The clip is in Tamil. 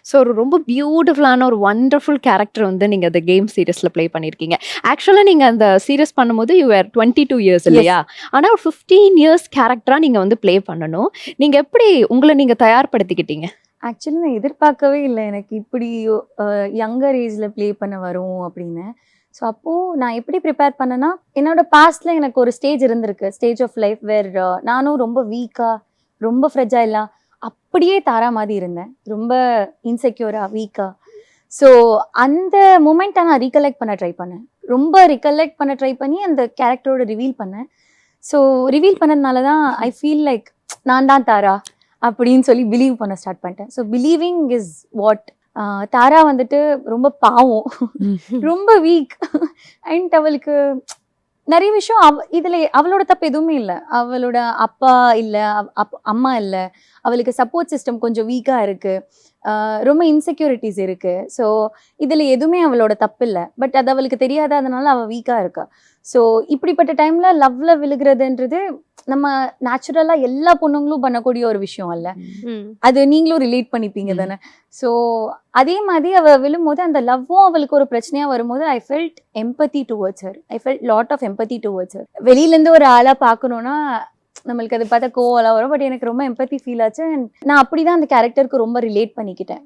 ஸோ ஒரு ரொம்ப பியூட்டிஃபுல்லான ஒரு வண்டர்ஃபுல் கேரக்டர் வந்து நீங்க அந்த கேம் சீரிஸ்ல ப்ளே பண்ணியிருக்கீங்க. ஆக்சுவலா நீங்க அந்த சீரிஸ் பண்ணும்போது யூ ஆர் 22 இயர்ஸ் எஸ். இல்லையா? ஆனா ஒரு 15 இயர்ஸ் கேரக்டரா நீங்க வந்து ப்ளே பண்ணணும். நீங்க எப்படி உங்கள நீங்க தயார்படுத்திக்கிட்டீங்க? ஆக்சுவலி நான் எதிர்பார்க்கவே இல்ல. எனக்கு இப்படி யங்கர் ஏஜ்ல ப்ளே பண்ண வரும் அப்படின்னு. ஸோ அப்போ நான் எப்படி ப்ரிப்பேர் பண்ணேன்னா, என்னோட பாஸ்ட்ல எனக்கு ஒரு ஸ்டேஜ் இருந்திருக்கு. ஸ்டேஜ் ஆஃப் லைஃப் வேர் நானும் ரொம்ப வீக்கா, ரொம்ப ஃப்ரெஜைலா அப்படியே தாரா மாதிரி இருந்தேன். ரொம்ப இன்செக்யூரா, வீக்கா. ஸோ அந்த மொமெண்ட்ட நான் ரீகலெக்ட் பண்ண ட்ரை பண்ணேன். ரொம்ப ரிகலெக்ட் பண்ண ட்ரை பண்ணி அந்த கேரக்டரோட ரிவீல் பண்ணேன். ஸோ ரிவீல் பண்ணதுனால தான் ஐ ஃபீல் லைக் நான் தான் தாரா அப்படின்னு சொல்லி பிலீவ் பண்ண ஸ்டார்ட் பண்ணிட்டேன். So believing is what. Tara வந்துட்டு ரொம்ப பாவம், ரொம்ப வீக் அண்ட் அவளுக்கு நிறைய விஷயம் இதுல அவளோட தப்பு எதுவுமே இல்லை. அவளோட அப்பா இல்லை, அம்மா இல்லை, அவளுக்கு சப்போர்ட் சிஸ்டம் கொஞ்சம் வீக்கா இருக்கு, ரொம்ப இன்செக்யூரிட்டிஸ் இருக்கு. ஸோ இதுல எதுவுமே அவளோட தப்பு இல்லை. பட் அது அவளுக்கு தெரியாததுனால அவள் வீக்கா இருக்கா. ஸோ இப்படிப்பட்ட டைம்ல லவ்ல விழுகிறதுன்றது நம்ம நேச்சுரலா எல்லா பொண்ணுங்களும் பண்ணக்கூடிய ஒரு விஷயம் அல்ல. அது நீங்களும் ரிலேட் பண்ணிப்பீங்க தானே. ஸோ அதே மாதிரி அவ விழும்போது அந்த லவ்வும் அவளுக்கு ஒரு பிரச்சனையா வரும்போது I felt empathy towards her. I felt lot of empathy towards her. வெளியில இருந்து ஒரு ஆளா பார்க்கணும்னா நம்மளுக்கு அது பார்த்தா கோவம்லாம் வரும். பட் எனக்கு ரொம்ப எம்பத்தி ஃபீல் ஆச்சு. நான் அப்படிதான் அந்த கேரக்டருக்கு ரொம்ப ரிலேட் பண்ணிக்கிட்டேன்.